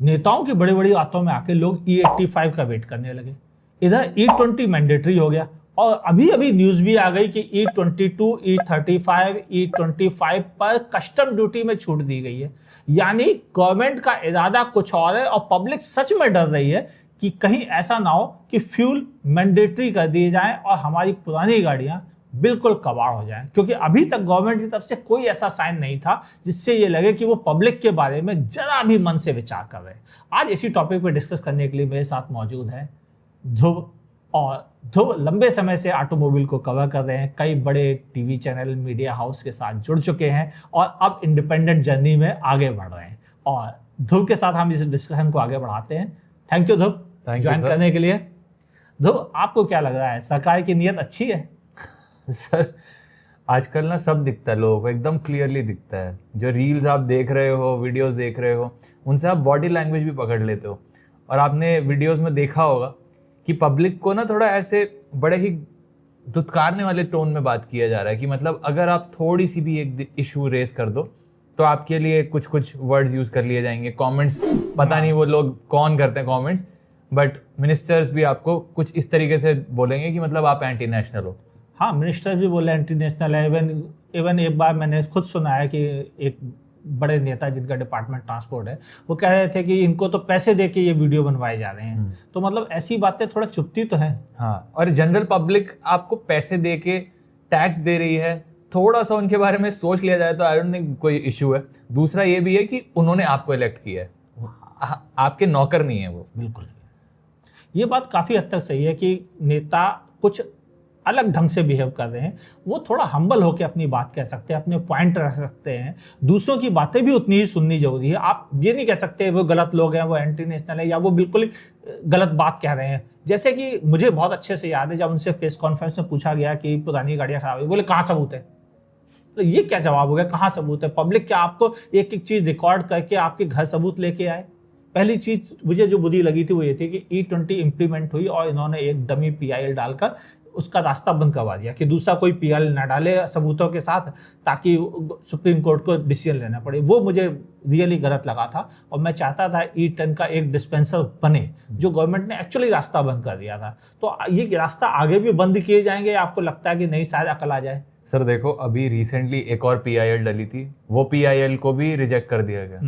नेताओं की बड़ी बड़ी बातों में आके लोग E85 का वेट करने लगे। इधर E20 मैंडेटरी हो गया और अभी अभी न्यूज भी आ गई कि E22, E35, E25 पर कस्टम ड्यूटी में छूट दी गई है। यानी गवर्नमेंट का इरादा कुछ और है और पब्लिक सच में डर रही है कि कहीं ऐसा ना हो कि फ्यूल मैंडेटरी कर दिए जाएं और हमारी पुरानी गाड़ियां बिल्कुल कबाड़ हो जाएं, क्योंकि अभी तक गवर्नमेंट की तरफ से कोई ऐसा साइन नहीं था जिससे ये लगे कि वो पब्लिक के बारे में जरा भी मन से विचार कर रहे हैं। आज इसी टॉपिक पर डिस्कस करने के लिए मेरे साथ मौजूद है ध्रुव। और ध्रुव लंबे समय से ऑटोमोबाइल को कवर कर रहे हैं, कई बड़े टीवी चैनल मीडिया हाउस के साथ जुड़ चुके हैं और अब इंडिपेंडेंट जर्नी में आगे बढ़ रहे हैं। और ध्रुव के साथ हम इस डिस्कशन को आगे बढ़ाते हैं। थैंक यू ध्रुव ज्वाइन करने के लिए। ध्रुव, आपको क्या लग रहा है, सरकार की नीयत अच्छी है? सर, आजकल ना सब दिखता है लोगों को, एकदम क्लियरली दिखता है। जो रील्स आप देख रहे हो, वीडियोस देख रहे हो, उनसे आप बॉडी लैंग्वेज भी पकड़ लेते हो। और आपने वीडियोस में देखा होगा कि पब्लिक को ना थोड़ा ऐसे बड़े ही धुतकारने वाले टोन में बात किया जा रहा है कि मतलब अगर आप थोड़ी सी भी एक इशू रेस कर दो तो आपके लिए कुछ कुछ वर्ड्स यूज कर लिए जाएंगे। कमेंट्स, पता नहीं वो लोग कौन करते हैं कमेंट्स, बट मिनिस्टर्स भी आपको कुछ इस तरीके से बोलेंगे कि मतलब आप एंटी नेशनल हो। हाँ, मिनिस्टर भी बोले एंटी नेशनल है। इवन एक बार मैंने खुद सुना है कि एक बड़े नेता जिनका डिपार्टमेंट ट्रांसपोर्ट है, वो कह रहे थे कि इनको तो पैसे दे के ये वीडियो बनवाए जा रहे हैं। तो मतलब ऐसी बातें थोड़ा चुभती तो है। हाँ, और जनरल पब्लिक आपको पैसे दे के टैक्स दे रही है, थोड़ा सा उनके बारे में सोच लिया जाए तो आई डोंट थिंक कोई इशू है। दूसरा ये भी है कि उन्होंने आपको इलेक्ट किया है, आपके नौकर नहीं है वो। बिल्कुल, ये बात काफी हद तक सही है कि नेता कुछ अलग ढंग से बिहेव कर रहे हैं। वो थोड़ा हम्बल होकर अपनी बात कह सकते हैं, अपने पॉइंट रख सकते हैं। दूसरों की बातें भी उतनी ही सुननी जरूरी है। आप ये नहीं कह सकते वो गलत लोग हैं, वो एंटी नेशनल है या वो बिल्कुल ही गलत बात कह रहे हैं। जैसे कि मुझे बहुत अच्छे से याद है जब उनसे प्रेस कॉन्फ्रेंस में पूछा गया कि पुरानी गाड़ियां खराब है, बोले कहाँ सबूत है? तो ये क्या जवाब हो गया, कहाँ सबूत है? पब्लिक क्या आपको एक एक चीज रिकॉर्ड करके आपके घर सबूत लेके आए? पहली चीज मुझे जो बुरी लगी थी वो ये थी कि E20 इंप्लीमेंट हुई और इन्होंने एक डमी PIL डालकर उसका रास्ता बंद करवा दिया कि दूसरा कोई PIL ना डाले सबूतों के साथ, ताकि सुप्रीम कोर्ट को डिसीजन लेना पड़े। वो मुझे रियली गलत लगा था और मैं चाहता था E10 का एक डिस्पेंसर बने, जो गवर्नमेंट ने एक्चुअली रास्ता बंद कर दिया था। तो ये रास्ता आगे भी बंद किए जाएंगे, आपको लगता है कि नहीं शायद अकल आ जाए? सर देखो, अभी रिसेंटली एक और PIL डली थी, वो PIL को भी रिजेक्ट कर दिया गया।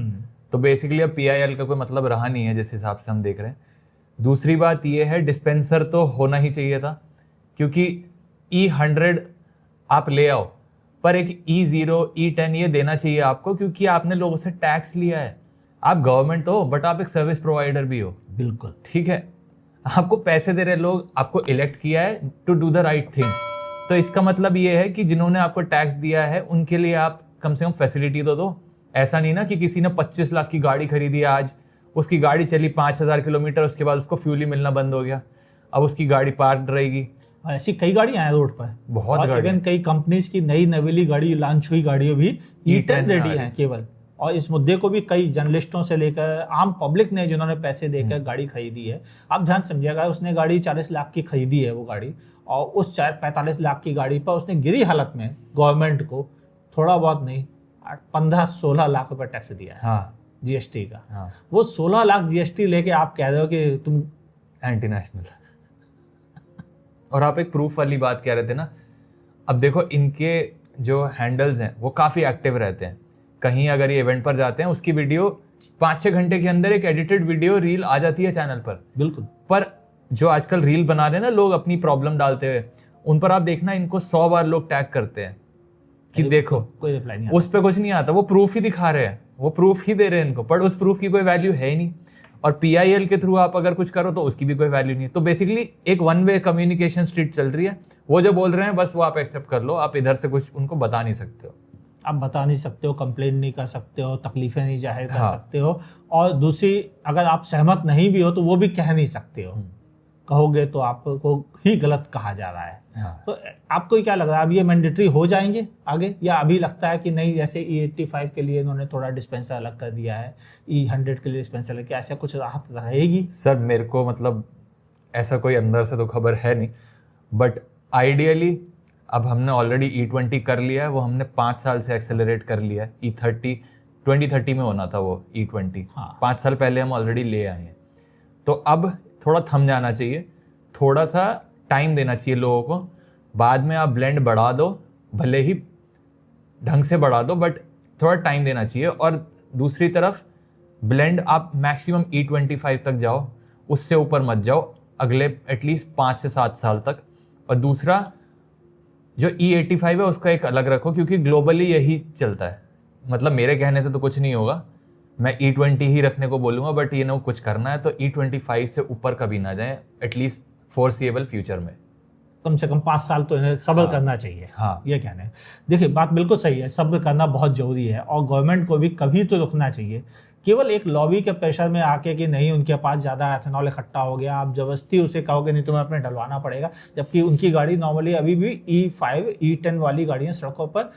तो बेसिकली अब PIL का कोई मतलब रहा नहीं है जिस हिसाब से हम देख रहे हैं। दूसरी बात ये है, डिस्पेंसर तो होना ही चाहिए था, क्योंकि E100 आप ले आओ पर एक E0, E10 ये देना चाहिए आपको, क्योंकि आपने लोगों से टैक्स लिया है। आप गवर्नमेंट हो बट आप एक सर्विस प्रोवाइडर भी हो। बिल्कुल ठीक है, आपको पैसे दे रहे लोग, आपको इलेक्ट किया है to do the right thing. तो इसका मतलब ये है कि जिन्होंने आपको टैक्स दिया है उनके लिए आप कम से कम फैसिलिटी तो दो। ऐसा नहीं ना कि किसी ने 25 लाख की गाड़ी खरीदी आज, उसकी गाड़ी चली 5000 किलोमीटर, उसके बाद उसको फ्यूल ही मिलना बंद हो गया, अब उसकी गाड़ी पार्क रहेगी। ऐसी कई गाड़ियां हैं रोड पर, बहुत और इवन कई कंपनीज की नई नवेली गाड़ी लॉन्च हुई गाड़ियां भी E10 रेडी हैं केवल। और इस मुद्दे को भी कई जर्नलिस्टों से लेकर आम पब्लिक ने, जिन्होंने पैसे देकर गाड़ी खरीदी है, आप ध्यान समझिएगा, उसने गाड़ी 40 लाख की खरीदी है वो गाड़ी, और उस 45 लाख की गाड़ी पर उसने गिरी हालत में गवर्नमेंट को थोड़ा बहुत नहीं 15-16 लाख रुपए टैक्स दिया है। हाँ, GST का। हाँ। वो 16 लाख GST लेके आप कह रहे हो कि तुम एंटी नेशनल। और आप एक प्रूफ वाली बात कह रहे थे ना, अब देखो इनके जो हैंडल्स हैं वो काफ़ी एक्टिव रहते हैं। कहीं अगर ये इवेंट पर जाते हैं, उसकी वीडियो 5-6 घंटे के अंदर एक एडिटेड वीडियो रील आ जाती है चैनल पर। बिल्कुल। पर जो आजकल रील बना रहे हैं ना लोग अपनी प्रॉब्लम डालते हुए, उन पर आप देखना इनको 100 बार लोग टैग करते हैं कि देखो, कोई रिप्लाई नहीं, उस पर कुछ नहीं आता। वो प्रूफ ही दिखा रहे हैं, वो प्रूफ ही दे रहे हैं इनको, पर उस प्रूफ की कोई वैल्यू है ही नहीं। और PIL के थ्रू आप अगर कुछ करो तो उसकी भी कोई वैल्यू नहीं है। तो बेसिकली एक वन वे कम्युनिकेशन स्ट्रीट चल रही है। वो जो बोल रहे हैं बस वो आप एक्सेप्ट कर लो, आप इधर से कुछ उनको बता नहीं सकते हो। आप बता नहीं सकते हो, कंप्लेन नहीं कर सकते हो, तकलीफें नहीं जाहिर कर सकते हो, और दूसरी अगर आप सहमत नहीं भी हो तो वो भी कह नहीं सकते हो। कहोगे तो आपको ही गलत कहा जा रहा है। तो आपको क्या लग रहा है, अब ये मैंडेटरी हो जाएंगे आगे, या अभी लगता है कि नहीं, जैसे E85 के लिए इन्होंने थोड़ा डिस्पेंसर अलग कर दिया है, E100 के लिए डिस्पेंसर अलग, क्या ऐसा कुछ राहत रहेगी? सर मेरे को मतलब ऐसा कोई अंदर से तो खबर है नहीं, बट आइडियली अब हमने ऑलरेडी E20 कर लिया है, वो हमने 5 साल से एक्सेलरेट कर लिया है। E30 2030 में होना था वो E20। हाँ। 5 साल पहले हम ऑलरेडी ले आए हैं। तो अब थोड़ा थम जाना चाहिए, थोड़ा सा टाइम देना चाहिए लोगों को। बाद में आप ब्लेंड बढ़ा दो, भले ही ढंग से बढ़ा दो, बट थोड़ा टाइम देना चाहिए। और दूसरी तरफ ब्लेंड आप मैक्सिमम E25 तक जाओ, उससे ऊपर मत जाओ अगले एटलीस्ट 5 से 7 साल तक। और दूसरा जो E85 है उसका एक अलग रखो, क्योंकि ग्लोबली यही चलता है। मतलब मेरे कहने से तो कुछ नहीं होगा, मैं E20 ही रखने को बोलूँगा, बट ये ना कुछ करना है तो E25 से ऊपर कभी ना जाए, एटलीस्ट फोरसीएबल फ्यूचर में। कम से कम 5 साल तो इन्हें सब्र करना चाहिए। हाँ। ये कहना है। देखिए बात बिल्कुल सही है, सब्र करना बहुत जरूरी है और गवर्नमेंट को भी कभी तो रुकना चाहिए। केवल एक लॉबी के प्रेशर में आके कि नहीं उनके पास ज़्यादा एथेनॉल इकट्ठा हो गया, आप जबरदस्ती उसे कहोगे नहीं तुम्हें अपने डलवाना पड़ेगा, जबकि उनकी गाड़ी नॉर्मली अभी भी E5 E10 वाली गाड़ियाँ सड़कों पर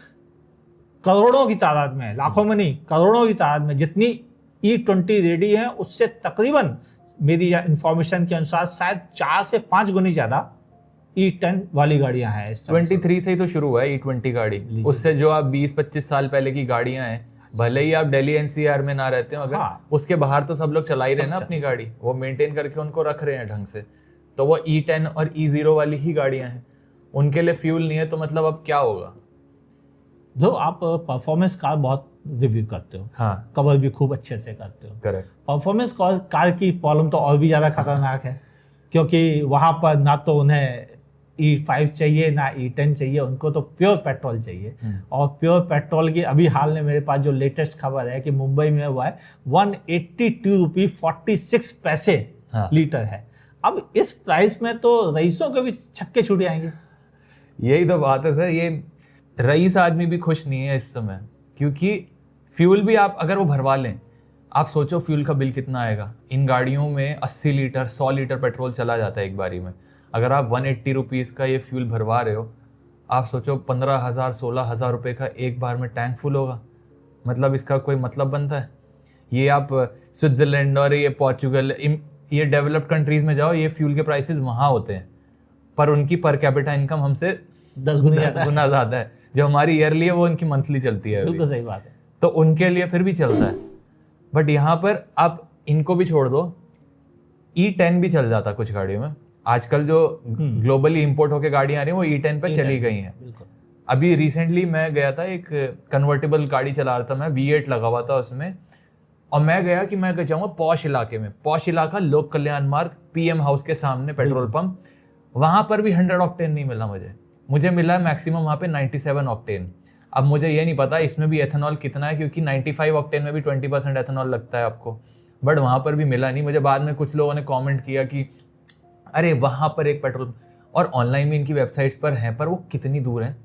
करोड़ों की तादाद में है, लाखों में नहीं करोड़ों की तादाद में। जितनी E20 रेडी है उससे तकरीबन मेरी इंफॉर्मेशन के अनुसार शायद 4 से 5 गुनी ज़्यादा E10 वाली गाड़ियां हैं। 23 से ही तो शुरू हुआ है E20 गाड़ी। उससे जो आप 20-25 साल पहले की गाड़ियां हैं, भले ही आप दिल्ली NCR में ना रहते हो, अगर हाँ। उसके बाहर तो सब लोग चला ही रहे ना अपनी गाड़ी, वो मेंटेन करके उनको रख रहे हैं ढंग से। तो वो E10 और E0 वाली ही गाड़ियां हैं, उनके लिए फ्यूल नहीं है, तो मतलब अब क्या होगा। जो आप परफॉर्मेंस कार बहुत रिव्यू करते हो, हाँ, कवर भी खूब अच्छे से करते हो। करेक्ट। परफॉर्मेंस कार की प्रॉब्लम तो और भी ज़्यादा खतरनाक है, क्योंकि वहाँ पर ना तो उन्हें E5 चाहिए ना E10 चाहिए, उनको तो प्योर पेट्रोल चाहिए। और प्योर पेट्रोल की अभी हाल में मेरे पास जो लेटेस्ट खबर है कि मुंबई में हुआ है 182.46 रुपये हाँ। लीटर है। अब इस प्राइस में तो रईसों के भी छक्के छूट जाएंगे। यही तो बात है सर, ये रईस आदमी भी खुश नहीं है इस समय, क्योंकि फ्यूल भी आप अगर वो भरवा लें, आप सोचो फ्यूल का बिल कितना आएगा। इन गाड़ियों में 80 लीटर 100 लीटर पेट्रोल चला जाता है एक बारी में। अगर आप 180 रुपीज़ का ये फ्यूल भरवा रहे हो, आप सोचो 15,000 16,000 रुपये का एक बार में टैंक फुल होगा। मतलब इसका कोई मतलब बनता है? ये आप स्विट्ज़रलैंड और ये पोर्चुगल, ये डेवलप्ड कंट्रीज़ में जाओ, ये फ्यूल के प्राइसेस वहाँ होते हैं, पर उनकी पर कैपिटा इनकम हमसे 10 गुना ज़्यादा है। जो हमारी ईयरली है वो उनकी मंथली चलती है। बिल्कुल सही बात है। तो उनके लिए फिर भी चलता है, बट यहाँ पर आप इनको भी छोड़ दो, E10 भी चल जाता कुछ गाड़ियों में। आजकल जो ग्लोबली इंपोर्ट होकर गाड़ियाँ आ रही हैं वो E10 पे चली गई हैं। अभी रिसेंटली मैं गया था, एक कन्वर्टेबल गाड़ी चला रहा था मैं, V8 लगा हुआ था उसमें, और मैं गया कि मैं जाऊँगा पॉश इलाके में। पॉश इलाका लोक कल्याण मार्ग, PM हाउस के सामने पेट्रोल पंप, वहाँ पर भी 100 ऑक्टेन नहीं मिला मुझे मिला मैक्सिमम वहाँ पे 97 ऑक्टेन। अब मुझे ये नहीं पता इसमें भी एथेनॉल कितना है, क्योंकि 95 ऑक्टेन में भी 20% एथेनॉल लगता है आपको, बट वहाँ पर भी मिला नहीं मुझे। बाद में कुछ लोगों ने कमेंट किया कि अरे वहाँ पर एक पेट्रोल, और ऑनलाइन भी इनकी वेबसाइट्स पर हैं, पर वो कितनी दूर है।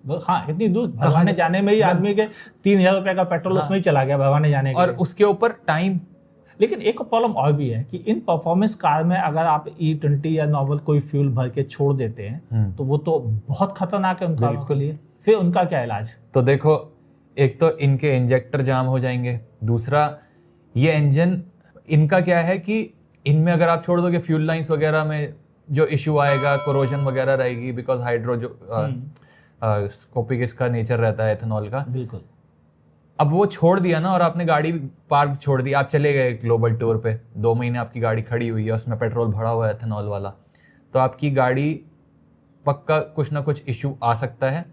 हाँ, इतनी दूर भरवाने जाने में ही आदमी के 3,000 रुपये का पेट्रोल उसमें ही चला गया भरवाने जाने के और लिए। उसके ऊपर टाइम। लेकिन एक प्रॉब्लम और भी है कि इन परफॉर्मेंस कार में अगर आप E20 या नॉर्मल कोई फ्यूल भर के छोड़ देते हैं तो वो तो बहुत खतरनाक है उन कारों के लिए। फिर उनका क्या इलाज? तो देखो, एक तो इनके इंजेक्टर जाम हो जाएंगे, दूसरा ये इंजन इनका क्या है कि इनमें अगर आप छोड़ दोगे फ्यूल लाइंस वगैरह में जो इशू आएगा, कोरोजन वगैरह रहेगी, बिकॉज हाइड्रो जो स्कोपिक इसका नेचर रहता है एथेनॉल का। बिल्कुल। अब वो छोड़ दिया ना, और आपने गाड़ी पार्क छोड़ दी, आप चले गए ग्लोबल टूर पे, 2 महीने आपकी गाड़ी खड़ी हुई है, उसमें पेट्रोल भरा हुआ है एथेनॉल वाला, तो आपकी गाड़ी पक्का कुछ ना कुछ इशू आ सकता है,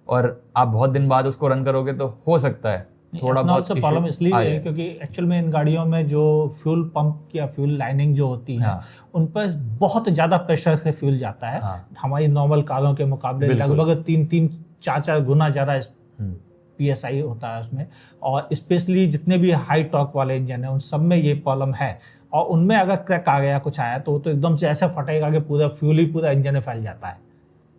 और आप बहुत दिन बाद उसको रन करोगे तो हो सकता है थोड़ा बहुत प्रॉब्लम इसलिए है क्योंकि एक्चुअल में इन गाड़ियों में जो फ्यूल पंप या फ्यूल लाइनिंग जो होती है, हाँ। उन पर बहुत ज़्यादा प्रेशर से फ्यूल जाता है, हाँ। हमारी नॉर्मल कारों के मुकाबले लगभग 3-4 गुना ज़्यादा PSI होता है उसमें। और स्पेशली जितने भी हाई टॉर्क वाले इंजन है उन सब में ये प्रॉब्लम है, और उनमें अगर क्रैक आ गया कुछ आया तो एकदम से ऐसा फटेगा कि पूरा फ्यूल ही पूरा इंजन में फैल जाता है,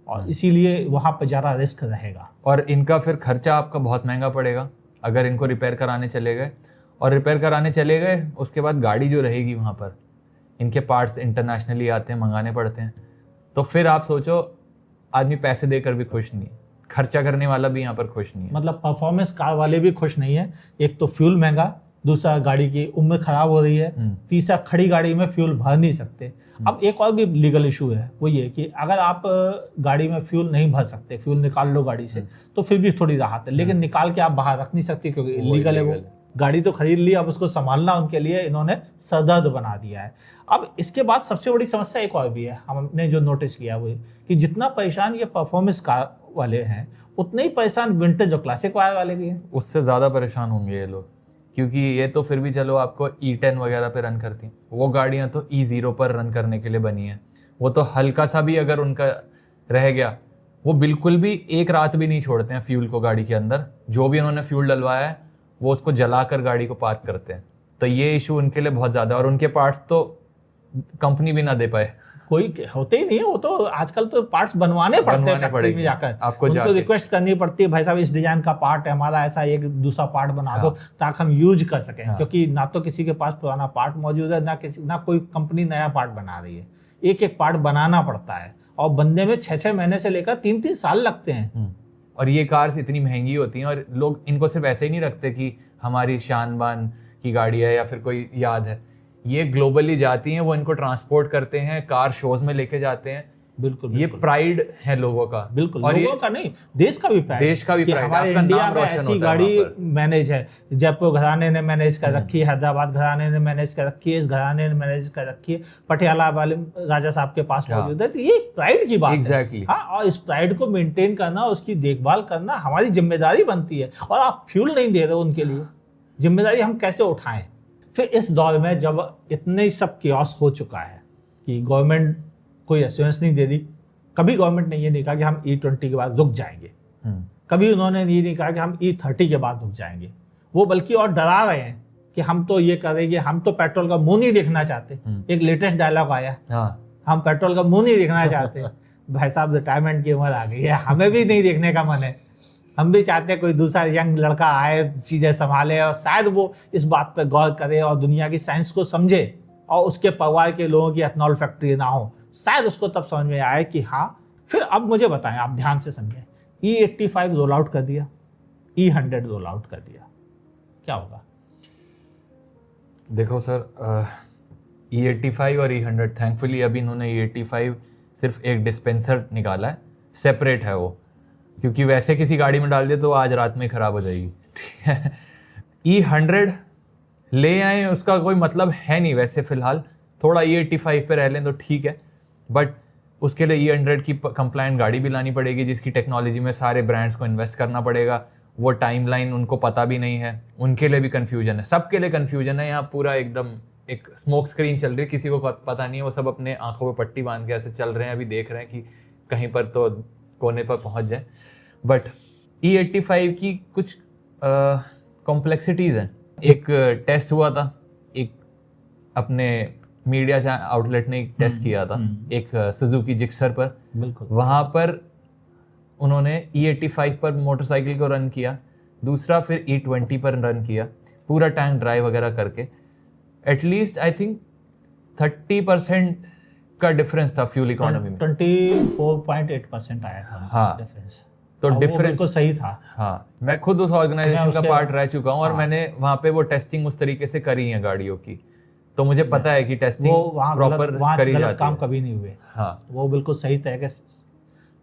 और इसीलिए वहाँ पर ज़्यादा रिस्क रहेगा। और इनका फिर खर्चा आपका बहुत महंगा पड़ेगा अगर इनको रिपेयर कराने चले गए, और रिपेयर कराने चले गए उसके बाद गाड़ी जो रहेगी वहाँ पर, इनके पार्ट्स इंटरनेशनली आते हैं, मंगाने पड़ते हैं, तो फिर आप सोचो आदमी पैसे देकर भी खुश नहीं है, खर्चा करने वाला भी यहाँ पर खुश नहीं है। मतलब परफॉर्मेंस कार वाले भी खुश नहीं है। एक तो फ्यूल महंगा, दूसरा गाड़ी की उम्र खराब हो रही है, तीसरा खड़ी गाड़ी में फ्यूल भर नहीं सकते। अब एक और भी लीगल इशू है, वो ये कि अगर आप गाड़ी में फ्यूल नहीं भर सकते, फ्यूल निकाल लो गाड़ी से, तो फिर भी थोड़ी राहत है, लेकिन निकाल के आप बाहर रख नहीं सकते क्योंकि इलीगल है वो। गाड़ी तो खरीद ली, अब उसको संभालना उनके लिए इन्होंने सरदर्द बना दिया है। अब इसके बाद सबसे बड़ी समस्या एक और भी है, हमने जो नोटिस किया वो कि जितना परेशान ये परफॉर्मेंस कार वाले हैं, उतने ही परेशान विंटेज और क्लासिक कार वाले भी हैं। उससे ज़्यादा परेशान होंगे ये लोग, क्योंकि ये तो फिर भी चलो आपको E10 वगैरह पे रन करती हैं, वो गाड़ियाँ तो E0 पर रन करने के लिए बनी हैं। वो तो हल्का सा भी अगर उनका रह गया, वो बिल्कुल भी एक रात भी नहीं छोड़ते हैं फ्यूल को गाड़ी के अंदर। जो भी उन्होंने फ्यूल डलवाया है वो उसको जलाकर गाड़ी को पार्क करते हैं। तो ये इशू उनके लिए बहुत ज़्यादा, और उनके पार्ट्स तो कंपनी भी ना दे पाए, कोई होते ही नहीं है। वो तो आजकल तो पार्ट्स बनवाने पड़ते हैं फैक्ट्री में जाकर, आपको उनको रिक्वेस्ट करनी पड़ती है, भाई साहब इस डिजाइन का पार्ट है हमारा, ऐसा एक दूसरा पार्ट बना दो ताकि हम यूज कर सकें। क्योंकि ना तो किसी के पास पुराना पार्ट मौजूद है, ना कोई कंपनी नया पार्ट बना रही है। एक एक पार्ट बनाना पड़ता है और बनने में 6-6 महीने से लेकर 3-3 साल लगते हैं। और ये कार्स इतनी महंगी होती हैं, और लोग इनको सिर्फ ऐसे ही नहीं रखते कि हमारी शान बान की गाड़ी है या फिर कोई याद है। ये ग्लोबली जाती हैं, वो इनको ट्रांसपोर्ट करते हैं, कार शोज में लेके जाते हैं। बिल्कुल, ये प्राइड है लोगों का। बिल्कुल, और लोगों का नहीं, देश का भी प्राइड, देश का भी प्राइड। हमारे इंडिया में ऐसी गाड़ी मैनेज है। जयपुर घराने ने मैनेज कर रखी है, हैदराबाद घराने ने मैनेज कर रखी है, इस घराने ने मैनेज कर रखी है, पटियाला वाले राजा साहब के पास मौजूद है। तो ये प्राइड की बात है। हाँ, और इस प्राइड को मेंटेन करना, उसकी देखभाल करना हमारी जिम्मेदारी बनती है। और आप फ्यूल नहीं दे रहे हो उनके लिए, जिम्मेदारी हम कैसे उठाएं? फिर इस दौर में जब इतने सब कियोस्क हो चुका है कि गवर्नमेंट कोई एश्योरेंस नहीं दे रही। कभी गवर्नमेंट ने ये नहीं कहा कि हम E20 के बाद रुक जाएंगे, कभी उन्होंने ये नहीं कहा कि हम E30 के बाद रुक जाएंगे। वो बल्कि और डरा रहे हैं कि हम तो ये करेंगे, हम तो पेट्रोल का मुंह नहीं देखना चाहते। एक लेटेस्ट डायलॉग आया, हम पेट्रोल का मुंह नहीं देखना चाहते। भाई साहब, रिटायरमेंट की उम्र आ गई है, हमें भी नहीं देखने का मन है। हम भी चाहते हैं कोई दूसरा यंग लड़का आए, चीज़ें संभाले और शायद वो इस बात पर गौर करे और दुनिया की साइंस को समझे और उसके परिवार के लोगों की एथनॉल फैक्ट्री ना हो। शायद उसको तब समझ में आए कि हाँ। फिर अब मुझे बताएं, आप ध्यान से समझें, E85 रोल आउट कर दिया, E100 रोल आउट कर दिया, क्या होगा? देखो सर, E85 और E100, थैंकफुली अभी इन्होंने E85 सिर्फ एक डिस्पेंसर निकाला है, सेपरेट है वो, क्योंकि वैसे किसी गाड़ी में डाल दे तो आज रात में ख़राब हो जाएगी। ठीक है, E100 ले आए, उसका कोई मतलब है नहीं वैसे फ़िलहाल। थोड़ा E85 पे रह लें तो ठीक है, बट उसके लिए E100 की कंप्लायंट गाड़ी भी लानी पड़ेगी, जिसकी टेक्नोलॉजी में सारे ब्रांड्स को इन्वेस्ट करना पड़ेगा। वो टाइमलाइन उनको पता भी नहीं है, उनके लिए भी कन्फ्यूजन है, सबके लिए कन्फ्यूजन है। यहाँ पूरा एकदम एक स्मोक स्क्रीन चल रही है, किसी को पता नहीं है, वो सब अपने आंखों पे पट्टी बांध के ऐसे चल रहे हैं, अभी देख रहे हैं कि कहीं पर तो कोने पर पहुंच जाए। बट E85 की कुछ कॉम्प्लेक्सिटीज़ हैं। एक टेस्ट हुआ था, एक अपने मीडिया आउटलेट ने एक टेस्ट किया था एक सुजुकी जिक्सर पर। बिल्कुल, वहाँ पर उन्होंने E85 पर मोटरसाइकिल को रन किया, दूसरा फिर E20 पर रन किया, पूरा टैंक ड्राइव वगैरह करके। एटलीस्ट आई थिंक 30% का डिफरेंस था फ्यूल इकोनॉमी में। 24.8% आया था। हाँ, डिफरेंस तो डिफरेंस तो सही था। हाँ, मैं खुद उस ऑर्गेनाइजेशन का पार्ट रह चुका हूँ और मैंने वहाँ पे वो टेस्टिंग उस तरीके से करी है गाड़ियों की, तो मुझे पता है कि टेस्टिंग प्रॉपर करी जाती है। काम कभी नहीं हुए। हाँ, वो बिल्कुल सही तरह के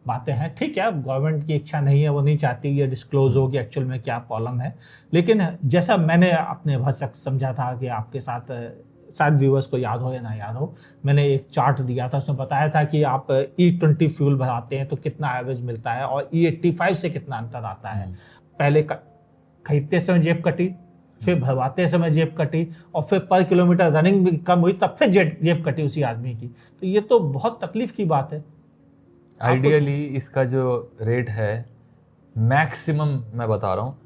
बातें हैं। ठीक है, गवर्नमेंट की इच्छा नहीं है, वो नहीं चाहती ये डिस्क्लोज हो कि एक्चुअल में क्या प्रॉब्लम है। लेकिन जैसा मैंने अपने भरसक समझा था कि आपके साथ शायद व्यूअर्स को याद हो या ना याद हो, मैंने एक चार्ट दिया था, उसमें बताया था कि आप E20 फ्यूल भराते हैं तो कितना एवरेज मिलता है और E85 से कितना अंतर आता है। पहले खरीदते समय जेब कटी, फिर भरवाते समय जेब कटी, और फिर पर किलोमीटर रनिंग भी कम हुई, तब फिर जेब कटी उसी आदमी की। तो ये तो बहुत तकलीफ की बात है। आइडियली इसका जो रेट है मैक्सिमम मैं बता रहा हूँ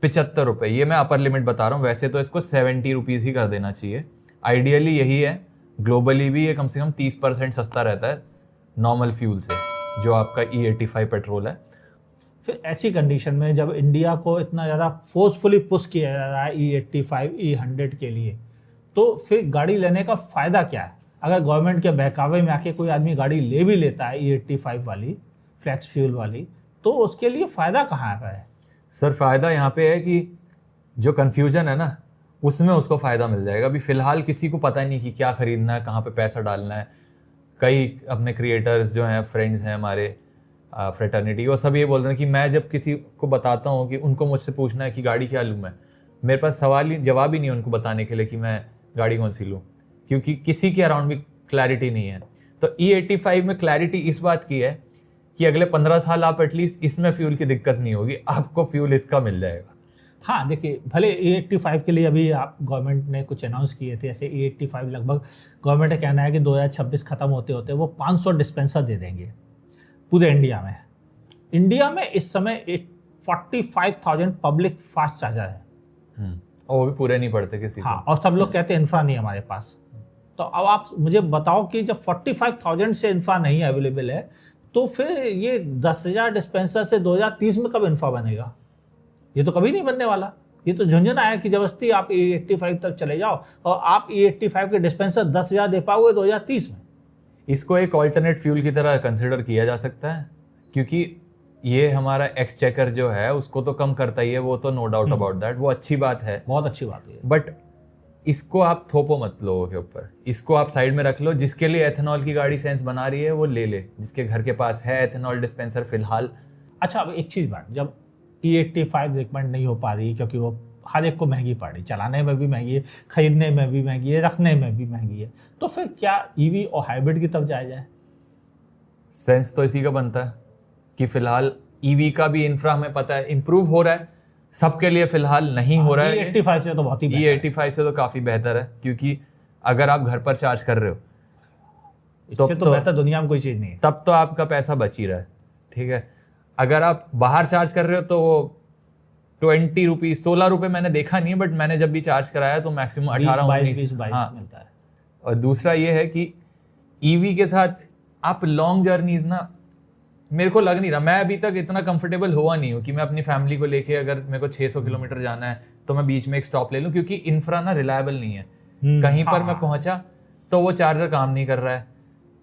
75 रुपये, ये मैं अपर लिमिट बता रहा हूँ। वैसे तो इसको 70 रुपीज़ ही कर देना चाहिए, आइडियली यही है। ग्लोबली भी ये कम से कम 30% सस्ता रहता है नॉर्मल फ्यूल से, जो आपका E85 पेट्रोल है। फिर ऐसी कंडीशन में जब इंडिया को इतना ज़्यादा फोर्सफुली पुश किया जा रहा है E85 E100 के लिए, तो फिर गाड़ी लेने का फ़ायदा क्या है? अगर गवर्नमेंट के बहकावे में आके कोई आदमी गाड़ी ले भी लेता है E85 वाली, फ्लैक्स फ्यूल वाली, तो उसके लिए फ़ायदा कहाँ आ रहा है? सर, फ़ायदा यहाँ पे है कि जो कन्फ्यूजन है ना, उसमें उसको फ़ायदा मिल जाएगा। अभी फ़िलहाल किसी को पता नहीं कि क्या ख़रीदना है, कहाँ पे पैसा डालना है। कई अपने क्रिएटर्स जो हैं, फ्रेंड्स हैं हमारे फ्रेटर्निटी, वो सब ये बोल रहे हैं कि मैं जब किसी को बताता हूँ कि उनको मुझसे पूछना है कि गाड़ी क्या लूँ, मैं मेरे पास जवाब ही नहीं है उनको बताने के लिए कि मैं गाड़ी कौन सी लूँ, क्योंकि किसी के अराउंड भी क्लैरिटी नहीं है। तो E85 में क्लैरिटी इस बात की है कि अगले 15 साल आप एटलीस्ट इसमें फ्यूल की दिक्कत नहीं होगी, आपको फ्यूल इसका मिल जाएगा। हाँ देखिए, भले E85 के लिए अभी आप गवर्नमेंट ने कुछ अनाउंस किए थे, ऐसे E85 लगभग गवर्नमेंट का कहना है कि 2026 खत्म होते होते वो 500 डिस्पेंसर दे देंगे पूरे इंडिया में। इंडिया में इस समय 45,000 पब्लिक फास्ट चार्जर है। और वो भी पूरे नहीं पड़ते किसी को। हाँ, और सब लोग कहते हैं इंफ्रा नहीं है हमारे पास। तो अब आप मुझे बताओ कि जब 45,000 से इंफ्रा नहीं अवेलेबल है, तो फिर ये 10,000 डिस्पेंसर से 2030 में कब इंफ्रा बनेगा? ये तो कभी नहीं बनने वाला। ये तो झुंझुन आया कि जबरदस्ती आप E85 तक चले जाओ और आप E85 के डिस्पेंसर 10,000 दे पाओगे 2030 में। इसको एक ऑल्टरनेट फ्यूल की तरह कंसिडर किया जा सकता है, क्योंकि ये हमारा एक्सचेकर जो है उसको तो कम करता ही है, वो तो नो डाउट अबाउट दैट, वो अच्छी बात है, बहुत अच्छी बात है। बट इसको आप थोपो मत लोगों के ऊपर, इसको आप साइड में रख लो। जिसके लिए एथेनॉल की गाड़ी सेंस बना रही है वो ले ले, जिसके घर के पास है एथेनॉल डिस्पेंसर फिलहाल। अच्छा, अब एक चीज़ बात, जब E85 रिकमेंड नहीं हो पा रही क्योंकि वो हर एक को महंगी पड़ रही, चलाने में भी महंगी है, खरीदने में भी महंगी है, रखने में भी महंगी है, तो फिर क्या ईवी और हाइब्रिड की तरफ जाया जाए? सेंस तो इसी का बनता है कि फिलहाल ईवी का भी इंफ्रा हमें पता है इम्प्रूव हो रहा है, सबके लिए फिलहाल नहीं हो रहा है। E85 से तो बहुत ही बेहतर है। E85 से तो काफ़ी बेहतर है, क्योंकि अगर आप घर पर चार्ज कर रहे हो इससे तो बेहतर दुनिया में कोई चीज़ नहीं है। तब तो आपका पैसा बच ही रहा है, ठीक है। अगर आप बाहर चार्ज कर रहे हो तो 20 रुपीज़ 16 रुपये मैंने देखा नहीं है, बट मैंने जब भी चार्ज कराया तो मैक्सिमम 18-19 मिलता है। और दूसरा ये है कि ईवी के साथ आप लॉन्ग जर्नीज ना, मेरे को लग नहीं रहा, मैं अभी तक इतना कंफर्टेबल हुआ नहीं हूँ कि मैं अपनी फैमिली को लेके अगर मेरे को 600 किलोमीटर जाना है तो मैं बीच में एक स्टॉप ले लूँ, क्योंकि इंफ्रा ना रिलायबल नहीं है। कहीं पर मैं पहुंचा तो वो चार्जर काम नहीं कर रहा है,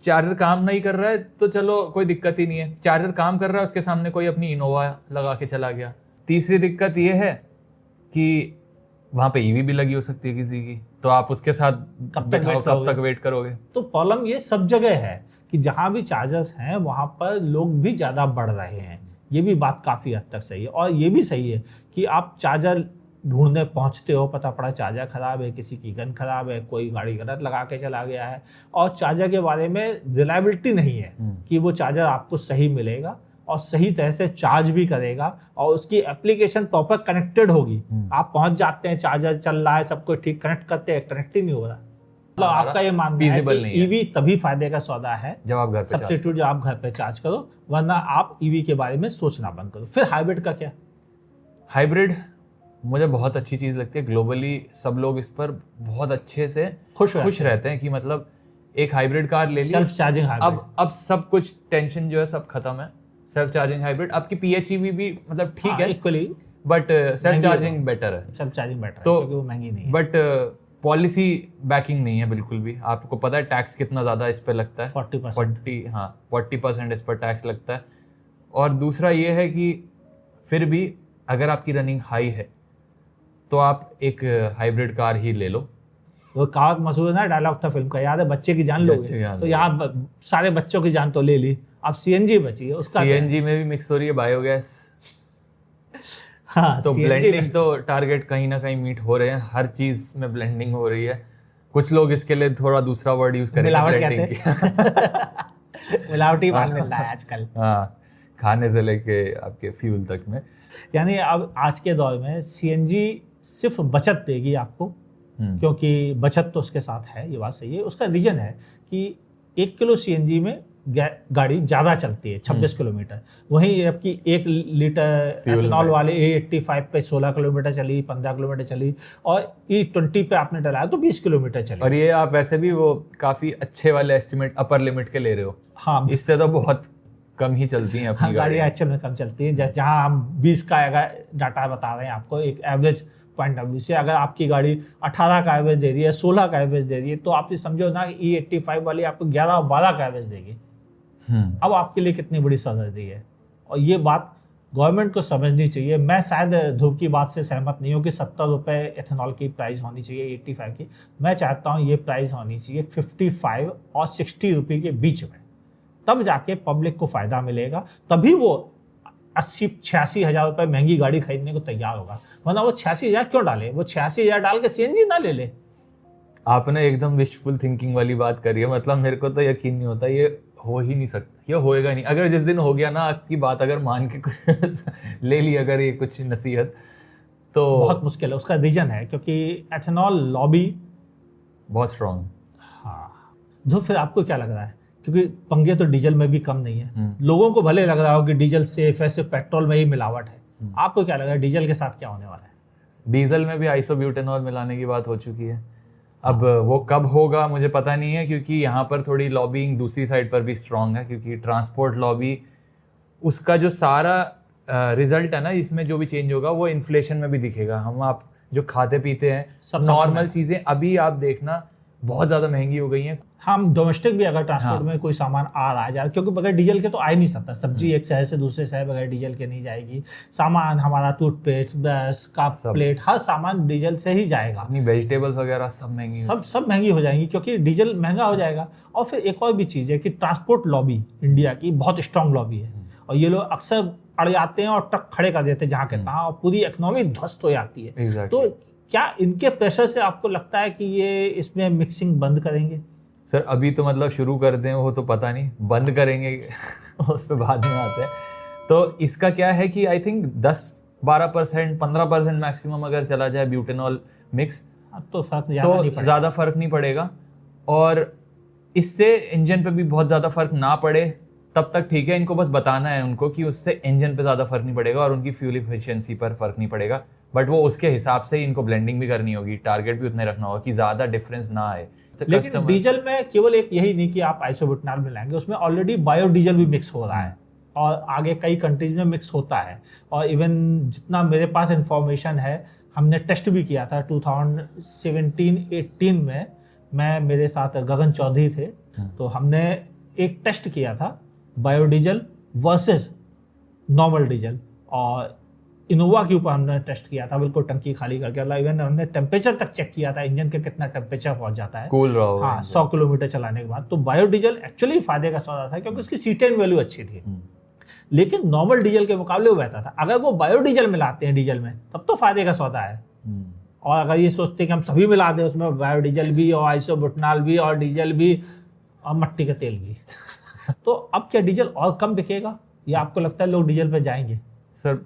चार्जर काम नहीं कर रहा है तो चलो कोई दिक्कत ही नहीं है, चार्जर काम कर रहा है उसके सामने कोई अपनी इनोवा लगा के चला गया। तीसरी दिक्कत ये है कि वहाँ पे ईवी भी लगी हो सकती है किसी की, तो आप उसके साथ कब तक वेट करोगे? तो प्रॉब्लम ये सब जगह है कि जहाँ भी चार्जर्स हैं वहाँ पर लोग भी ज़्यादा बढ़ रहे हैं। ये भी बात काफ़ी हद तक सही है। और ये भी सही है कि आप चार्जर ढूंढने पहुँचते हो, पता पड़ा चार्जर ख़राब है, किसी की गन ख़राब है, कोई गाड़ी गलत लगा के चला गया है, और चार्जर के बारे में रिलायबिलिटी नहीं है कि वो चार्जर आपको सही मिलेगा और सही तरह से चार्ज भी करेगा और उसकी एप्लीकेशन प्रॉपर कनेक्टेड होगी। आप पहुँच जाते हैं, चार्जर चल रहा है, सब कुछ ठीक, कनेक्ट करते हैं, कनेक्ट ही नहीं हो रहा। तो आपका ये मानना है कि ईवी तभी फायदे का सौदा है जब आप घर पे सब्स्टिट्यूट जब आप घर पे चार्ज करो, वरना आप ईवी के बारे में सोचना बंद करो। फिर हाइब्रिड का क्या? हाइब्रिड मुझे बहुत अच्छी चीज़ लगती है। ग्लोबली सब लोग इस पर बहुत अच्छे से खुश रहते हैं कि मतलब एक हाइब्रिड कार ले ली, सेल्फ चार्जिंग हाइब्रिड। अब सब कुछ टेंशन जो है सब खत्म है। सेल्फ चार्जिंग हाइब्रिड, आपकी PHEV भी मतलब ठीक है equally, but self charging better है। सेल्फ चार्जिंग बेटर है तो क्योंकि वो महंगी नहीं है। बट पॉलिसी बैकिंग नहीं है बिल्कुल भी। आपको पता है टैक्स कितना ज़्यादा इस पर लगता है? 40% इस पर टैक्स लगता है। और दूसरा ये है कि फिर भी अगर आपकी रनिंग हाई है तो आप एक हाइब्रिड कार ही ले लो। वो कहावत मशहूर है ना, डायलॉग था फिल्म का, याद है, बच्चे की जान लोगे, तो यहाँ सारे बच्चों की जान तो ले ली, अब CNG बची है। उसका CNG में भी मिक्स हो रही है बायोगैस। हाँ, तो ब्लेंडिंग तो टारगेट कहीं ना कहीं मीट हो रहे हैं, हर चीज में ब्लेंडिंग हो रही है। कुछ लोग इसके लिए थोड़ा दूसरा वर्ड यूज करेंगे, ब्लेंडिंग की। मिलावटी माल मिल रहा है आजकल। हाँ, खाने से लेके आपके फ्यूल तक में। यानी अब आज के दौर में CNG सिर्फ बचत देगी आपको, क्योंकि बचत तो उसके साथ है, ये बात सही है। उसका रीजन है कि 1 किलो CNG में गाड़ी ज़्यादा चलती है, 26 किलोमीटर, वहीं आपकी 1 लीटर एथेनॉल वाले E85 पे 16 किलोमीटर चली, 15 किलोमीटर चली, और E20 पे आपने डलाया तो 20 किलोमीटर चली। और ये आप वैसे भी वो काफ़ी अच्छे वाले एस्टिमेट अपर लिमिट के ले रहे हो। हाँ, इससे तो बहुत कम ही चलती हैं अपनी गाड़ियाँ एक्चुअल में कम चलती हैं। जैसे जहाँ हम 20 का अगर डाटा बता रहे हैं आपको एक एवरेज पॉइंट ऑफ व्यू से, अगर आपकी गाड़ी 18 का एवरेज दे रही है, 16 का एवरेज दे रही है, तो आप ये समझो ना E85 वाली आपको 11 और 12 का एवरेज देगी। अब आपके लिए कितनी बड़ी सरदर्दी है। और ये बात गवर्नमेंट को समझनी चाहिए। मैं शायद ध्रुव की बात से सहमत नहीं हूँ कि 70 रुपये एथेनॉल की प्राइस होनी चाहिए 85 की। मैं चाहता हूँ ये प्राइस होनी चाहिए 55 और 60 रुपये के बीच में, तब जाके पब्लिक को फ़ायदा मिलेगा, तभी वो 80-86 हज़ार रुपये महंगी गाड़ी खरीदने को तैयार होगा। वरना वो 86 हज़ार क्यों डाले, वो 86 हज़ार डाल के CNG ना ले ले। आपने एकदम विशफुल थिंकिंग वाली बात करी है, मतलब मेरे को तो यकीन नहीं होता, ये हो ही नहीं सकता, ये होएगा नहीं। अगर जिस दिन हो गया ना, आपकी बात अगर मान के कुछ ले ली अगर ये कुछ नसीहत, तो बहुत मुश्किल है। उसका रीजन है क्योंकि एथेनॉल लॉबी बहुत स्ट्रांग। हाँ, तो फिर आपको क्या लग रहा है, क्योंकि पंगे तो डीजल में भी कम नहीं है। लोगों को भले लग रहा हो कि डीजल सेफ है, सिर्फ पेट्रोल में ही मिलावट है, आपको क्या लग रहा है डीजल के साथ क्या होने वाला है? डीजल में भी आइसोब्यूटेनॉल मिलाने की बात हो चुकी है। अब वो कब होगा मुझे पता नहीं है, क्योंकि यहाँ पर थोड़ी लॉबिंग दूसरी साइड पर भी स्ट्रांग है, क्योंकि ट्रांसपोर्ट लॉबी, उसका जो सारा रिजल्ट है ना, इसमें जो भी चेंज होगा वो इन्फ्लेशन में भी दिखेगा। हम आप जो खाते पीते हैं सब नॉर्मल चीज़ें, अभी आप देखना बहुत ज़्यादा महंगी हो गई हैं। हम डोमेस्टिक भी अगर ट्रांसपोर्ट में कोई सामान आ रहा है जा, क्योंकि बगैर डीजल के तो आ ही नहीं सकता। सब्जी एक शहर से दूसरे शहर बगैर डीजल के नहीं जाएगी। सामान हमारा टूथपेस्ट, ब्रश, कप, प्लेट, हर सामान डीजल से ही जाएगा। अपनी वेजिटेबल्स वगैरह सब महंगी, सब महंगी हो जाएंगी क्योंकि डीजल महंगा हो जाएगा। और फिर एक और भी चीज़ है कि ट्रांसपोर्ट लॉबी इंडिया की बहुत स्ट्रांग लॉबी है, और ये लोग अक्सर अड़ जाते हैं और ट्रक खड़े कर देते हैं जहाँ के तहाँ, और पूरी इकोनॉमी ध्वस्त हो जाती है। तो क्या इनके प्रेशर से आपको लगता है कि ये इसमें मिक्सिंग बंद करेंगे? सर अभी तो मतलब शुरू कर दें वो तो पता नहीं, बंद करेंगे उस पर बाद में आते हैं। तो इसका क्या है कि आई थिंक 10-12%, 15% मैक्सिमम अगर चला जाए ब्यूटेनॉल मिक्स, तो ज़्यादा फर्क नहीं पड़ेगा। और इससे इंजन पे भी बहुत ज़्यादा फर्क ना पड़े तब तक ठीक है। इनको बस बताना है उनको कि उससे इंजन पे ज़्यादा फर्क नहीं पड़ेगा और उनकी फ्यूल इफिशियंसी पर फर्क नहीं पड़ेगा, बट वो उसके हिसाब से ही इनको ब्लेंडिंग भी करनी होगी, टारगेट भी उतने रखना होगा कि ज़्यादा डिफरेंस ना आए। लेकिन डीजल में केवल एक यही नहीं कि आप आइसोब्यूटेनॉल मिलाएंगे, उसमें ऑलरेडी बायोडीजल भी मिक्स हो रहा है और आगे कई कंट्रीज में मिक्स होता है। और इवन जितना मेरे पास इंफॉर्मेशन है, हमने टेस्ट भी किया था 2017-18 में, मैं मेरे साथ गगन चौधरी थे, तो हमने एक टेस्ट किया था बायोडीजल वर्सेस नॉर्मल डीजल, और इनोवा के ऊपर हमने टेस्ट किया था, बिल्कुल टंकी खाली करके। इवन हमने टेम्परेचर तक चेक किया था, इंजन के कितना टेम्परेचर पहुंच जाता है, कूल रहा होगा। हाँ, 100 किलोमीटर चलाने के बाद। तो बायोडीजल एक्चुअली फायदे का सौदा था क्योंकि उसकी C10 वैल्यू अच्छी थी, लेकिन नॉर्मल डीजल के मुकाबले वो बेहतर था। अगर वो बायोडीजल मिलाते हैं डीजल में तब तो फायदे का सौदा है। और अगर ये सोचते हैं कि हम सभी मिला दें उसमें, बायोडीजल भी और आइसोब्यूटेनॉल भी और डीजल भी और मट्टी का तेल भी तो अब क्या डीजल और कम बिकेगा, या आपको लगता है लोग डीजल पे जाएंगे? सर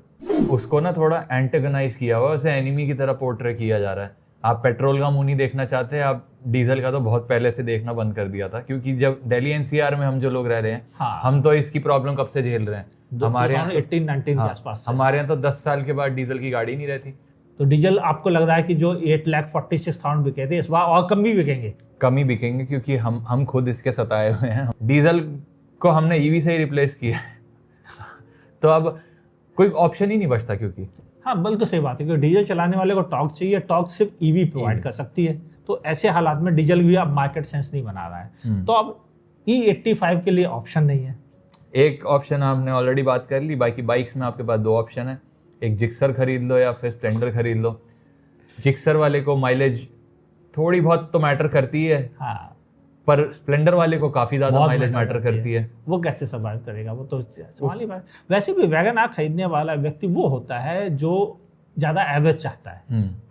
उसको ना थोड़ा एंटेगनाइज किया हुआ, उसे एनिमी की तरह पोर्ट्रे किया जा रहा है। आप पेट्रोल का मुंह नहीं देखना चाहते, आप डीजल का तो बहुत पहले से देखना बंद कर दिया था, क्योंकि जब दिल्ली NCR में हम जो लोग रह रहे हैं, हाँ, हम तो इसकी प्रॉब्लम कब से झेल रहे हैं। हमारे यहाँ 18-19 के आसपास, हमारे यहाँ तो 10 साल के बाद डीजल की गाड़ी नहीं रहती। तो डीजल आपको लग रहा है कि जो 8,46,000 बिके थे इस बार और कम भी बिकेंगे? कम ही बिकेंगे, क्योंकि हम खुद इसके सताए हुए हैं। डीजल को हमने EV से ही रिप्लेस किया तो अब कोई ऑप्शन ही नहीं बचता, क्योंकि हाँ, बिल्कुल सही बात है कि डीजल चलाने वाले को टॉर्क चाहिए, टॉर्क सिर्फ EV प्रोवाइड कर सकती है। तो ऐसे हालात में डीजल भी अब मार्केट सेंस नहीं बना रहा है, तो अब E85 के लिए ऑप्शन नहीं है। एक ऑप्शन आपने ऑलरेडी बात कर ली, बाकी बाइक्स में आपके पास 2 ऑप्शन है, एक जिक्सर खरीद लो या फिर स्प्लेंडर खरीद लो। जिक्सर वाले को माइलेज थोड़ी बहुत तो मैटर करती है, हाँ, पर स्प्लेंडर वाले को काफी ज्यादा माइलेज मैटर करती है। वो कैसे सर्वाइव करेगा, वो तो सवाल ही बात। वैसे भी वैगन आर खरीदने वाला व्यक्ति वो होता है जो ज्यादा एवरेज चाहता है,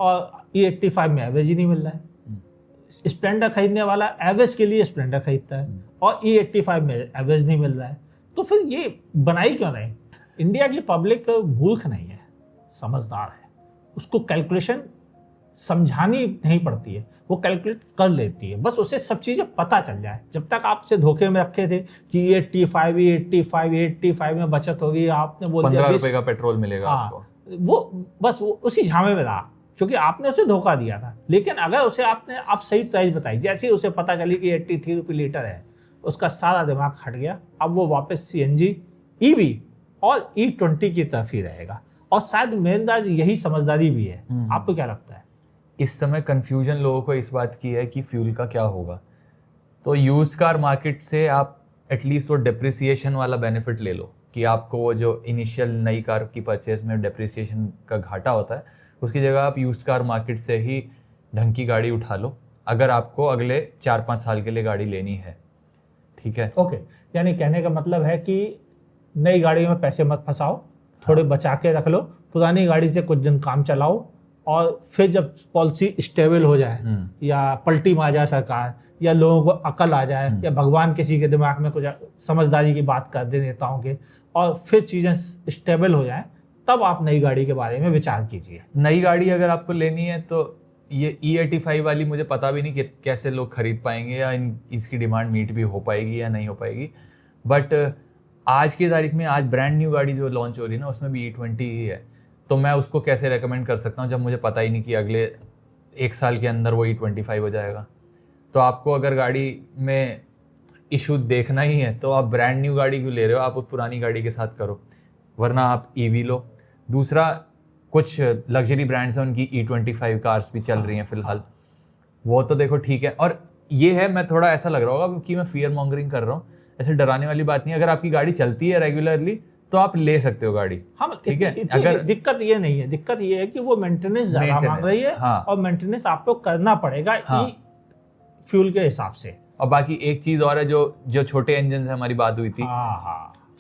और E85 में एवरेज ही नहीं मिल रहा है। स्प्लेंडर खरीदने वाला एवरेज के लिए स्प्लेंडर खरीदता है और E85 में एवरेज नहीं मिल रहा है, तो फिर ये बनाई क्यों नहीं? इंडिया की पब्लिक मूर्ख नहीं है, समझदार है, उसको कैलकुलेशन समझानी नहीं पड़ती है, वो कैलकुलेट कर लेती है, बस उसे सब चीज़ें पता चल जाए। जब तक आप उसे धोखे में रखे थे कि 85 में बचत होगी, आपने बोल दिया 15 रुपए का पेट्रोल मिलेगा आपको, वो बस वो उसी झामे में रहा क्योंकि आपने उसे धोखा दिया था। लेकिन अगर उसे आपने आप सही प्राइस बताई, जैसे ही उसे पता चली कि 83 रुपये लीटर है, उसका सारा दिमाग हट गया। अब वो वापस CNG, EV और E20 की तरफ ही रहेगा, और शायद मेरे अंदाज यही समझदारी भी है। आपको क्या लगता है? इस समय कंफ्यूजन लोगों को इस बात की है कि फ्यूल का क्या होगा, तो यूज्ड कार मार्केट से आप एटलीस्ट वो डिप्रिसिएशन वाला बेनिफिट ले लो कि आपको वो जो इनिशियल नई कार की परचेज में डेप्रिसिएशन का घाटा होता है, उसकी जगह आप यूज्ड कार मार्केट से ही ढंग की गाड़ी उठा लो, अगर आपको अगले 4-5 साल के लिए गाड़ी लेनी है। ठीक है, ओके। यानी कहने का मतलब है कि नई गाड़ी में पैसे मत फंसाओ, थोड़े बचा के रख लो, पुरानी गाड़ी से कुछ दिन काम चलाओ, और फिर जब पॉलिसी स्टेबल हो जाए या पलटी मार जाए सरकार, या लोगों को अकल आ जाए, या भगवान किसी के दिमाग में कुछ समझदारी की बात कर दे नेताओं के, और फिर चीज़ें स्टेबल हो जाएं, तब आप नई गाड़ी के बारे में विचार कीजिए। नई गाड़ी अगर आपको लेनी है तो ये E85 वाली मुझे पता भी नहीं कि कैसे लोग खरीद पाएंगे, या इसकी डिमांड मीट भी हो पाएगी या नहीं हो पाएगी। बट आज की तारीख में आज ब्रांड न्यू गाड़ी जो लॉन्च हो रही है ना, उसमें भी E20 ही है, तो मैं उसको कैसे रेकमेंड कर सकता हूँ जब मुझे पता ही नहीं कि अगले 1 साल के अंदर वो E25 हो जाएगा। तो आपको अगर गाड़ी में इशू देखना ही है तो आप ब्रांड न्यू गाड़ी क्यों ले रहे हो, आप उस पुरानी गाड़ी के साथ करो, वरना आप EV लो। दूसरा, कुछ लग्जरी ब्रांड्स हैं उनकी E25 कार्स भी चल रही हैं फिलहाल, वो तो देखो ठीक है। और ये है, मैं थोड़ा ऐसा लग रहा होगा कि मैं फियर मॉन्गरिंग कर रहा हूँ, ऐसे डराने वाली बात नहीं है। अगर आपकी गाड़ी चलती है रेगुलरली तो आप ले सकते हो गाड़ी। हाँ, ठीक है, अगर दिक्कत ये नहीं है, दिक्कत ये है कि वो मेंटेनेंस ज्यादा मांग रही है। हाँ, और मेंटेनेंस आपको करना पड़ेगा ई फ्यूल के हिसाब से। और बाकी एक चीज और है, जो छोटे इंजन से हमारी बात हुई थी,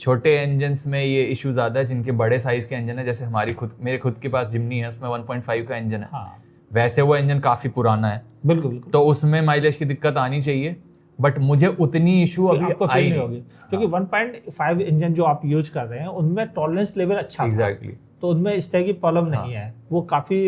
छोटे इंजन्स में ये इशू ज्यादा है। जिनके बड़े साइज के इंजन है, जैसे मेरे खुद के पास जिम्नी है, उसमें 1.5 का इंजन है। वैसे वो इंजन काफी पुराना है, बिल्कुल, तो उसमें माइलेज की दिक्कत आनी चाहिए, बट मुझे उतनी इशू अभी आई नहीं होगी, क्योंकि 1.5 इंजन जो आप यूज कर रहे हैं उनमें टॉलरेंस लेवल अच्छा एग्जैक्टली, तो उनमें इस तरह की प्रॉब्लम नहीं है। वो काफी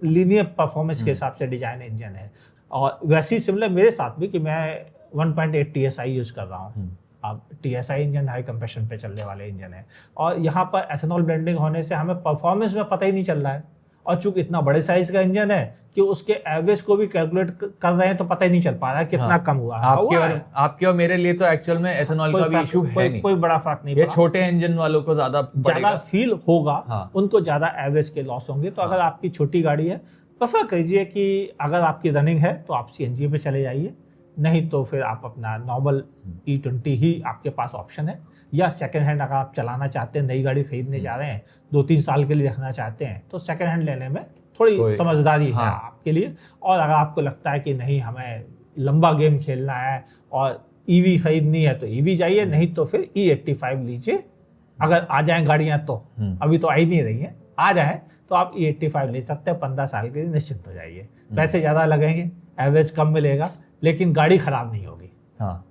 लीनियर परफॉर्मेंस के हिसाब से डिजाइन इंजन है। और वैसे ही सिमिलर मेरे साथ भी कि मैं 1.8 TSI यूज कर रहा हूँ। अब TSI इंजन हाई कंप्रेशन पे चलने वाले इंजन है, और यहाँ पर एथेनॉल ब्लेंडिंग होने से हमें परफॉर्मेंस में पता ही नहीं चल रहा है। और चूंकि इतना बड़े साइज का इंजन है कि उसके एवरेज को भी कैलकुलेट कर रहे हैं, तो पता ही नहीं चल पा रहा है कितना कम हुआ। आपके और मेरे लिए तो एक्चुअल में एथेनॉल का भी इशू है नहीं, कोई बड़ा फर्क नहीं। ये छोटे इंजन वालों को ज्यादा फील होगा, उनको ज्यादा एवरेज के लॉस होंगे। तो अगर आपकी छोटी गाड़ी है, प्रेफर कीजिए कि अगर आपकी रनिंग है तो आप CNG पे चले जाइए, नहीं तो फिर आप अपना नॉर्मल E20 ही आपके पास ऑप्शन है। या सेकंड हैंड अगर आप चलाना चाहते हैं, नई गाड़ी खरीदने जा रहे हैं, 2-3 साल के लिए रखना चाहते हैं, तो सेकंड हैंड लेने में थोड़ी समझदारी है आपके लिए। और अगर आपको लगता है कि नहीं, हमें लंबा गेम खेलना है और EV खरीदनी है, तो EV जाइए, नहीं तो फिर E85 लीजिए। अगर आ जाए गाड़ियां तो, अभी तो आई नहीं रही है, आ जाए तो आप E85 ले सकते हैं। 15 साल के लिए निश्चिंत हो जाइए। पैसे ज़्यादा लगेंगे, एवरेज कम मिलेगा, लेकिन गाड़ी खराब नहीं होगी। हाँ,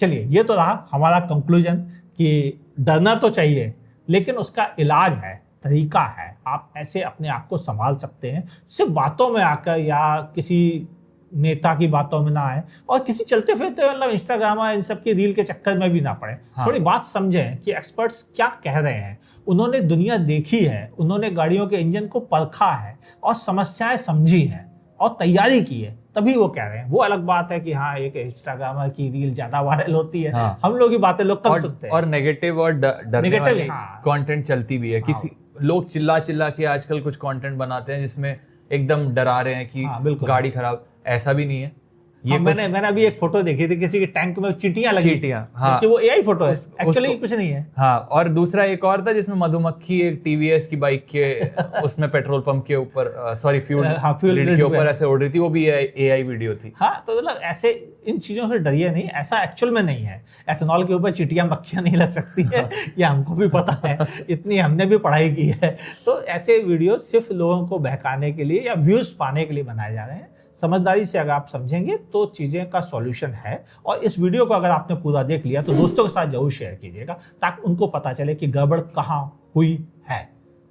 चलिए, ये तो रहा हमारा कंक्लूजन कि डरना तो चाहिए, लेकिन उसका इलाज है, तरीका है। आप ऐसे अपने आप को संभाल सकते हैं, सिर्फ बातों में आकर या किसी नेता की बातों में ना आए, और किसी चलते फिरते मतलब इंस्टाग्राम इन सब की रील के चक्कर में भी ना पड़े। थोड़ी बात समझें कि एक्सपर्ट्स क्या कह रहे हैं। उन्होंने दुनिया देखी है, उन्होंने गाड़ियों के इंजन को परखा है और समस्याएं समझी हैं और तैयारी की है, तभी वो कह रहे हैं। वो अलग बात है कि हाँ, एक इंस्टाग्रामर की रील ज्यादा वायरल होती है, हम लोग की बातें लोग कम सुनते हैं, और नेगेटिव और डरने वाली कंटेंट चलती भी है। किसी लोग चिल्ला के आजकल कुछ कंटेंट बनाते हैं जिसमें एकदम डरा रहे हैं कि गाड़ी खराब। ऐसा भी नहीं है। ये मैंने अभी एक फोटो देखी थी, किसी के टैंक में चींटियां लगी। हाँ, कि वो AI फोटो है, एक्चुअली कुछ नहीं है। हाँ, और दूसरा एक और था जिसमें मधुमक्खी एक TVS की बाइक के उसमें पेट्रोल पंप के ऊपर, सॉरी फ्यूल ग्रिड के ऊपर ऐसे उड़ रही थी, वो भी AI वीडियो थी। हाँ, तो मतलब ऐसे इन चीजों से डरिए नहीं, ऐसा एक्चुअल में नहीं है। एथेनॉल के ऊपर चींटियां मक्खियां नहीं लग सकती है, ये हमको भी पता है, इतनी हमने भी पढ़ाई की है। तो ऐसे वीडियो सिर्फ लोगों को बहकाने के लिए या व्यूज पाने के लिए बनाए जा रहे हैं। समझदारी से अगर आप समझेंगे तो चीज़ें का सॉल्यूशन है। और इस वीडियो को अगर आपने पूरा देख लिया तो दोस्तों के साथ जरूर शेयर कीजिएगा, ताकि उनको पता चले कि गड़बड़ कहाँ हुई है।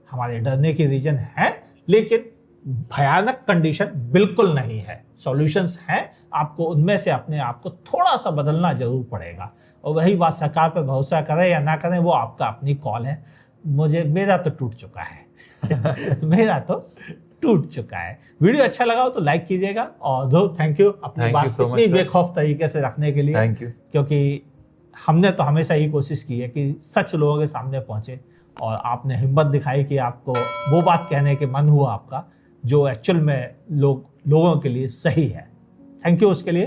हमारे डरने की रीजन है, लेकिन भयानक कंडीशन बिल्कुल नहीं है। सॉल्यूशंस हैं, आपको उनमें से अपने आप को थोड़ा सा बदलना जरूर पड़ेगा। और वही बात, सरकार पर भरोसा करें या ना करें, वो आपका अपनी कॉल है। मेरा तो टूट चुका है मेरा तो टूट चुका है। वीडियो अच्छा लगा हो तो लाइक कीजिएगा, और दो थैंक यू अपनी बात इतनी बेखौफ तरीके से रखने के लिए। थैंक यू, क्योंकि हमने तो हमेशा ही कोशिश की है कि सच लोगों के सामने पहुंचे, और आपने हिम्मत दिखाई कि आपको वो बात कहने के मन हुआ आपका जो एक्चुअल में लोगों के लिए सही है। थैंक यू उसके लिए।